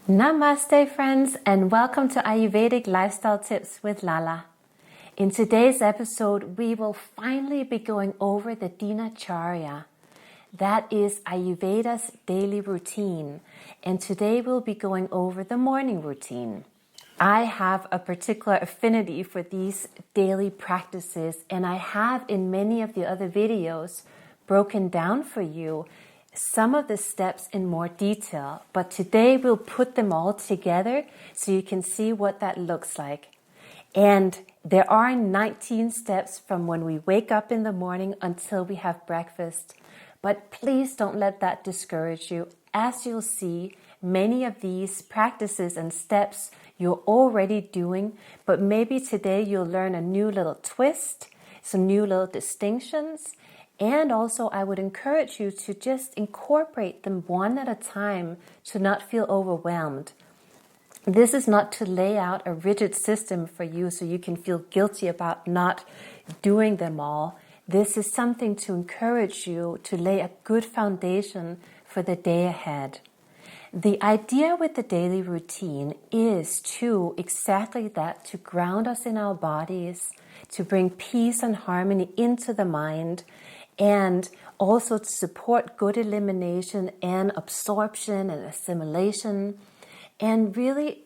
Namaste friends, and welcome to Ayurvedic Lifestyle Tips with Lala. In today's episode, we will finally be going over the Dinacharya. That is Ayurveda's daily routine, and today we'll be going over the morning routine. I have a particular affinity for these daily practices, and I have in many of the other videos broken down for you some of the steps in more detail, but today we'll put them all together so you can see what that looks like. And there are 19 steps from when we wake up in the morning until we have breakfast. But please don't let that discourage you. As you'll see, many of these practices and steps you're already doing, but maybe today you'll learn a new little twist, some new little distinctions. And also, I would encourage you to just incorporate them one at a time to not feel overwhelmed. This is not to lay out a rigid system for you so you can feel guilty about not doing them all. This is something to encourage you to lay a good foundation for the day ahead. The idea with the daily routine is to exactly that, to ground us in our bodies, to bring peace and harmony into the mind, and also to support good elimination and absorption and assimilation, and really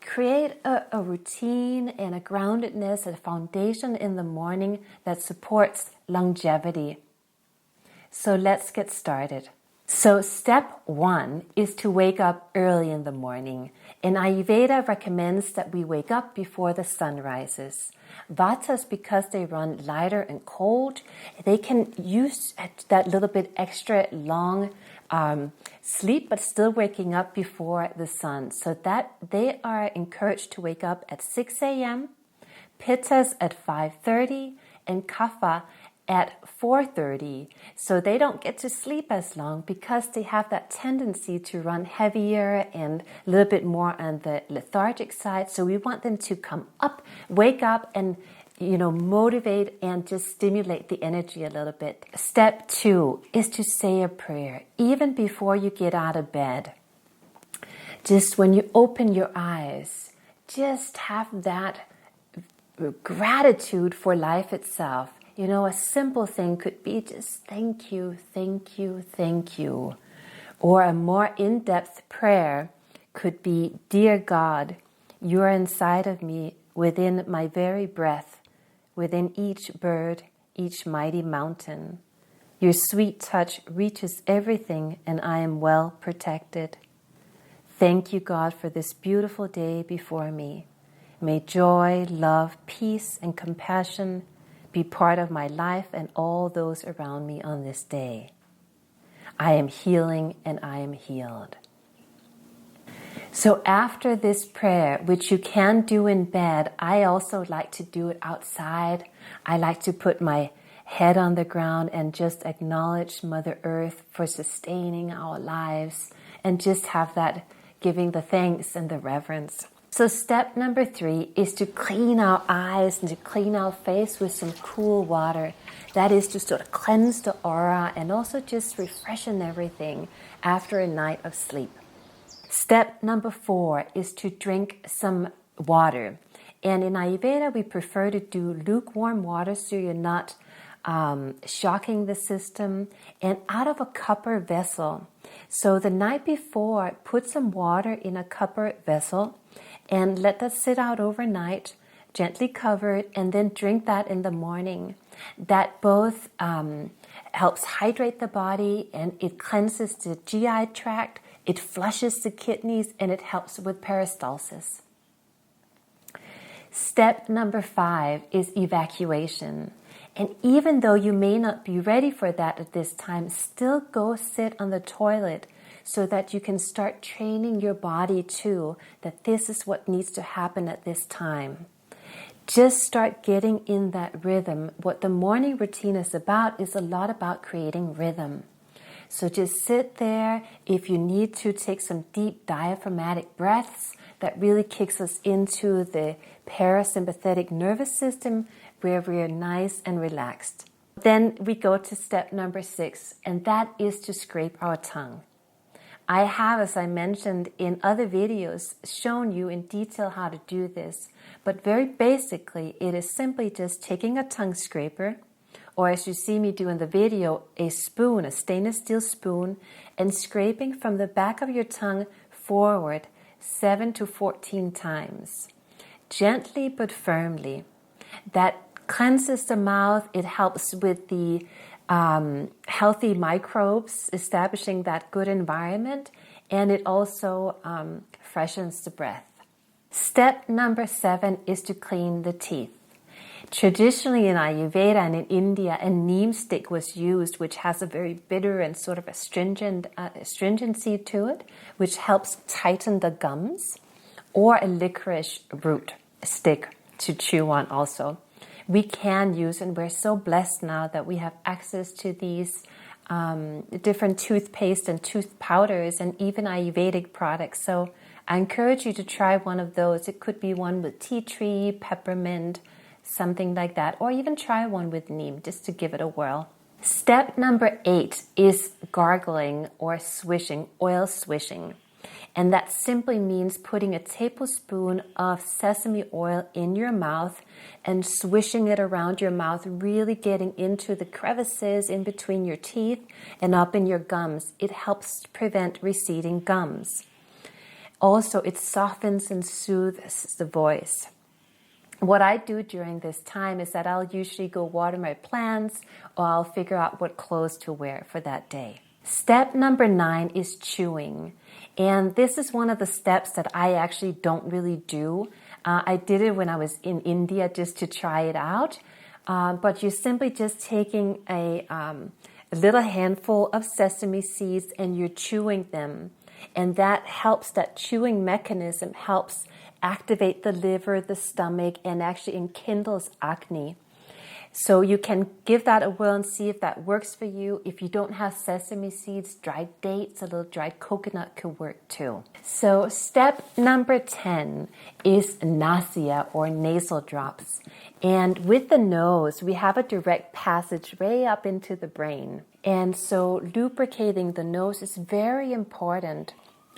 create a routine and a groundedness, a foundation in the morning that supports longevity. So let's get started. So step 1 is to wake up early in the morning. And Ayurveda recommends that we wake up before the sun rises. Vatas, because they run lighter and cold, they can use that little bit extra long sleep, but still waking up before the sun. So that they are encouraged to wake up at 6 a.m., Pittas at 5:30, and Kapha at 4:30, so they don't get to sleep as long because they have that tendency to run heavier and a little bit more on the lethargic side. So we want them to come up, wake up, and motivate and just stimulate the energy a little bit. Step 2 is to say a prayer even before you get out of bed. Just when you open your eyes, just have that gratitude for life itself. A simple thing could be just thank you, thank you, thank you. Or a more in-depth prayer could be, Dear God, you are inside of me, within my very breath, within each bird, each mighty mountain. Your sweet touch reaches everything, and I am well protected. Thank you, God, for this beautiful day before me. May joy, love, peace, and compassion be part of my life and all those around me on this day. I am healing and I am healed. So after this prayer, which you can do in bed, I also like to do it outside. I like to put my head on the ground and just acknowledge Mother Earth for sustaining our lives and just have that giving the thanks and the reverence. So step number 3 is to clean our eyes and to clean our face with some cool water. That is to sort of cleanse the aura and also just refreshen everything after a night of sleep. Step number 4 is to drink some water. And in Ayurveda, we prefer to do lukewarm water so you're not shocking the system, and out of a copper vessel. So the night before, put some water in a copper vessel and let that sit out overnight, gently cover it, and then drink that in the morning. That both helps hydrate the body, and it cleanses the GI tract, it flushes the kidneys, and it helps with peristalsis. Step number 5 is evacuation. And even though you may not be ready for that at this time, still go sit on the toilet so that you can start training your body too, that this is what needs to happen at this time. Just start getting in that rhythm. What the morning routine is about is a lot about creating rhythm. So just sit there. If you need to, take some deep diaphragmatic breaths. That really kicks us into the parasympathetic nervous system where we are nice and relaxed. Then we go to step number 6, and that is to scrape our tongue. I have, as I mentioned in other videos, shown you in detail how to do this. But very basically, it is simply just taking a tongue scraper, or as you see me do in the video, a spoon, a stainless steel spoon, and scraping from the back of your tongue forward 7 to 14 times. Gently but firmly. That cleanses the mouth. It helps with the healthy microbes, establishing that good environment, and it also freshens the breath. Step number 7 is to clean the teeth. Traditionally in Ayurveda and in India, a neem stick was used, which has a very bitter and sort of astringency to it, which helps tighten the gums, or a licorice root stick to chew on also. We can use, and we're so blessed now that we have access to these different toothpaste and tooth powders and even Ayurvedic products. So I encourage you to try one of those. It could be one with tea tree, peppermint, something like that, or even try one with neem just to give it a whirl. Step number 8 is gargling or swishing, oil swishing. And that simply means putting a tablespoon of sesame oil in your mouth and swishing it around your mouth, really getting into the crevices in between your teeth and up in your gums. It helps prevent receding gums. Also, it softens and soothes the voice. What I do during this time is that I'll usually go water my plants, or I'll figure out what clothes to wear for that day. Step number 9 is chewing. And this is one of the steps that I actually don't really do. I did it when I was in India just to try it out. But you're simply just taking a little handful of sesame seeds and you're chewing them. And that helps, that chewing mechanism helps activate the liver, the stomach, and actually enkindles acne. So you can give that a whirl and see if that works for you. If you don't have sesame seeds, dried dates, a little dried coconut could work too. So step number 10 is nausea or nasal drops. And with the nose, we have a direct passage way up into the brain. And so lubricating the nose is very important.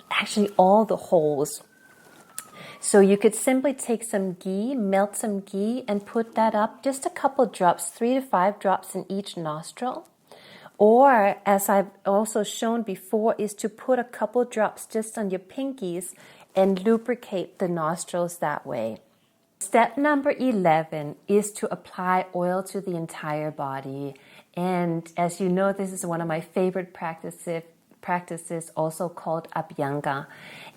Actually, all the holes. So you could simply take some ghee, melt some ghee, and put that up, just a couple drops, 3 to 5 drops in each nostril. Or, as I've also shown before, is to put a couple drops just on your pinkies and lubricate the nostrils that way. Step number 11 is to apply oil to the entire body. And as you know, this is one of my favorite practices, also called Abhyanga.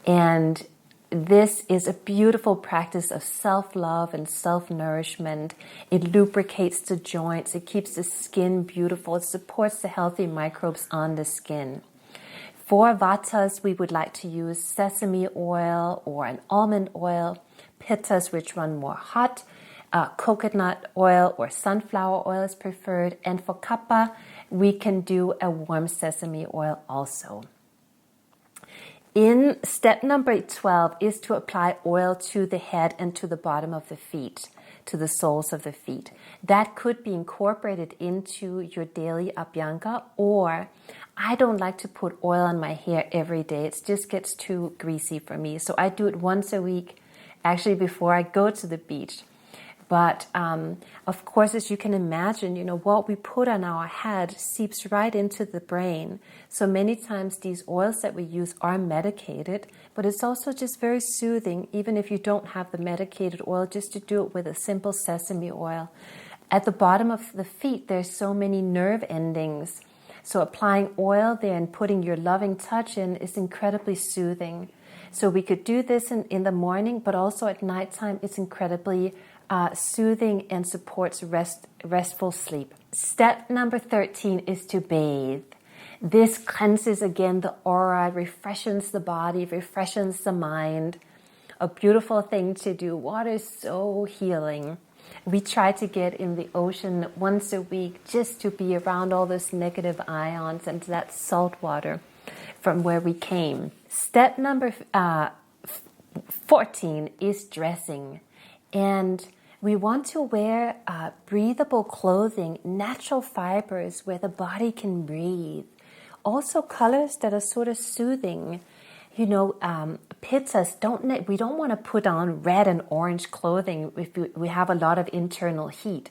And this is a beautiful practice of self-love and self-nourishment. It lubricates the joints. It keeps the skin beautiful. It supports the healthy microbes on the skin. For vatas, we would like to use sesame oil or an almond oil. Pittas, which run more hot, coconut oil or sunflower oil is preferred. And for kapha, we can do a warm sesame oil also. In step number 12 is to apply oil to the head and to the bottom of the feet, to the soles of the feet. That could be incorporated into your daily abhyanga, or I don't like to put oil on my hair every day. It just gets too greasy for me. So I do it once a week, actually before I go to the beach. But of course, as you can imagine, what we put on our head seeps right into the brain. So many times these oils that we use are medicated, but it's also just very soothing, even if you don't have the medicated oil, just to do it with a simple sesame oil. At the bottom of the feet, there's so many nerve endings. So applying oil there and putting your loving touch in is incredibly soothing. So we could do this in the morning, but also at nighttime, it's incredibly soothing and supports restful sleep. Step number 13 is to bathe. This cleanses again the aura, refreshes the body, refreshes the mind. A beautiful thing to do. Water is so healing. We try to get in the ocean once a week just to be around all those negative ions and that salt water from where we came. Step number 14 is dressing. And we want to wear breathable clothing, natural fibers where the body can breathe. Also colors that are sort of soothing. You know, pittas, we don't want to put on red and orange clothing if we have a lot of internal heat.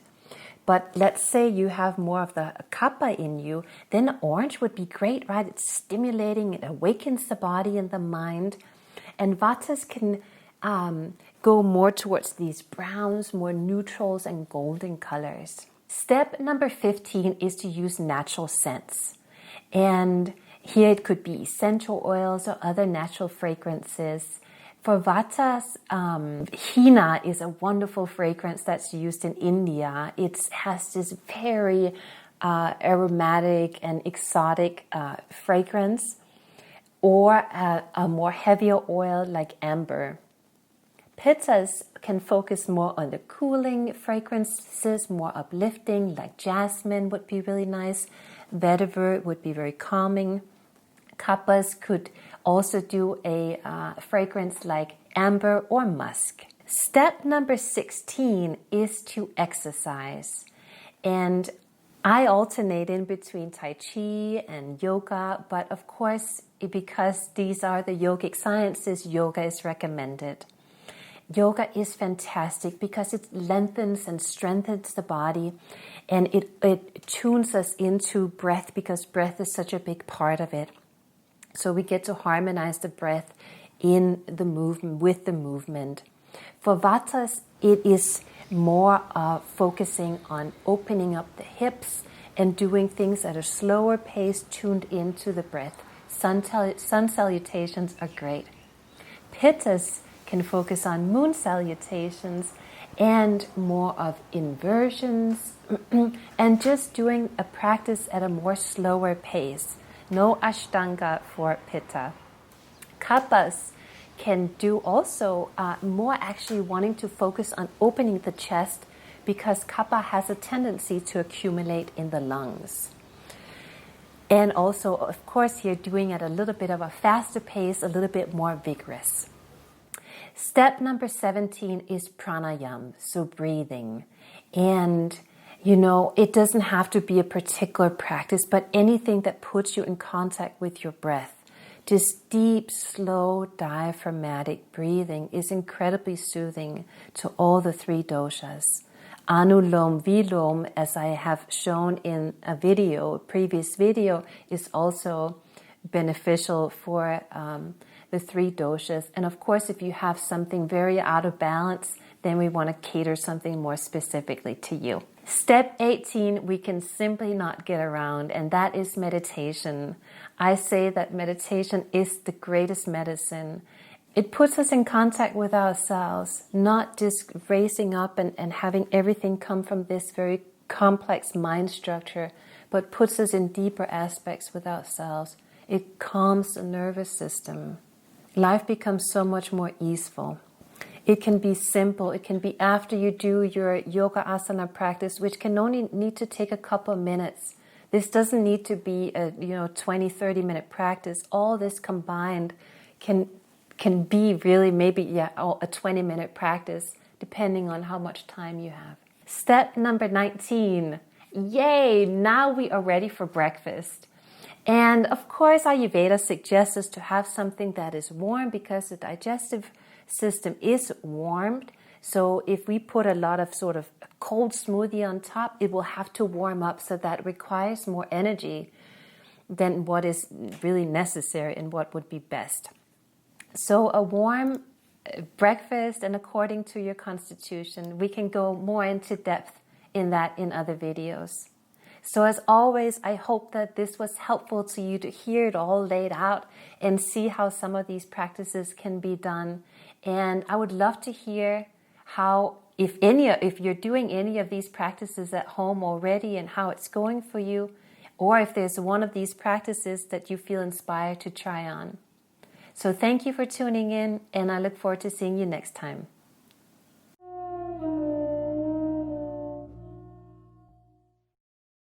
But let's say you have more of the kapha in you, then orange would be great, right? It's stimulating, it awakens the body and the mind. And vatas can go more towards these browns, more neutrals and golden colors. Step number 15 is to use natural scents. And here it could be essential oils or other natural fragrances. For vatas, henna is a wonderful fragrance that's used in India. It has this very aromatic and exotic fragrance, or a more heavier oil like amber. Pittas can focus more on the cooling fragrances, more uplifting, like jasmine would be really nice. Vetiver would be very calming. Kappas could also do a fragrance like amber or musk. Step number 16 is to exercise. And I alternate in between Tai Chi and yoga, but of course, because these are the yogic sciences, yoga is recommended. Yoga is fantastic because it lengthens and strengthens the body, and it tunes us into breath, because breath is such a big part of it. So we get to harmonize the breath in the movement, with the movement. For vatas, it is more focusing on opening up the hips and doing things at a slower pace, tuned into the breath. Sun salutations are great. Pittas can focus on moon salutations and more of inversions and just doing a practice at a more slower pace. No ashtanga for pitta. Kappas can do also more actually wanting to focus on opening the chest, because kapha has a tendency to accumulate in the lungs. And also, of course, here doing at a little bit of a faster pace, a little bit more vigorous. Step number 17 is pranayam, so breathing. And, you know, it doesn't have to be a particular practice, but anything that puts you in contact with your breath. This deep, slow, diaphragmatic breathing is incredibly soothing to all the three doshas. Anulom Vilom, as I have shown in a previous video, is also beneficial for the three doshas. And of course, if you have something very out of balance, then we want to cater something more specifically to you. Step 18, we can simply not get around, and that is meditation. I say that meditation is the greatest medicine. It puts us in contact with ourselves, not just racing up and having everything come from this very complex mind structure, but puts us in deeper aspects with ourselves. It calms the nervous system. Life becomes so much more easeful. It can be simple. It can be after you do your yoga asana practice, which can only need to take a couple of minutes. This doesn't need to be a 20, 30-minute practice. All this combined can be really maybe a 20-minute practice, depending on how much time you have. Step number 19. Yay! Now we are ready for breakfast. And of course, Ayurveda suggests us to have something that is warm, because the digestive system is warmed. So if we put a lot of sort of cold smoothie on top, it will have to warm up, so that requires more energy than what is really necessary and what would be best. So a warm breakfast, and according to your constitution, we can go more into depth in that in other videos. So as always, I hope that this was helpful to you to hear it all laid out and see how some of these practices can be done. And I would love to hear how, if you're doing any of these practices at home already, and how it's going for you, or if there's one of these practices that you feel inspired to try on. So thank you for tuning in, and I look forward to seeing you next time.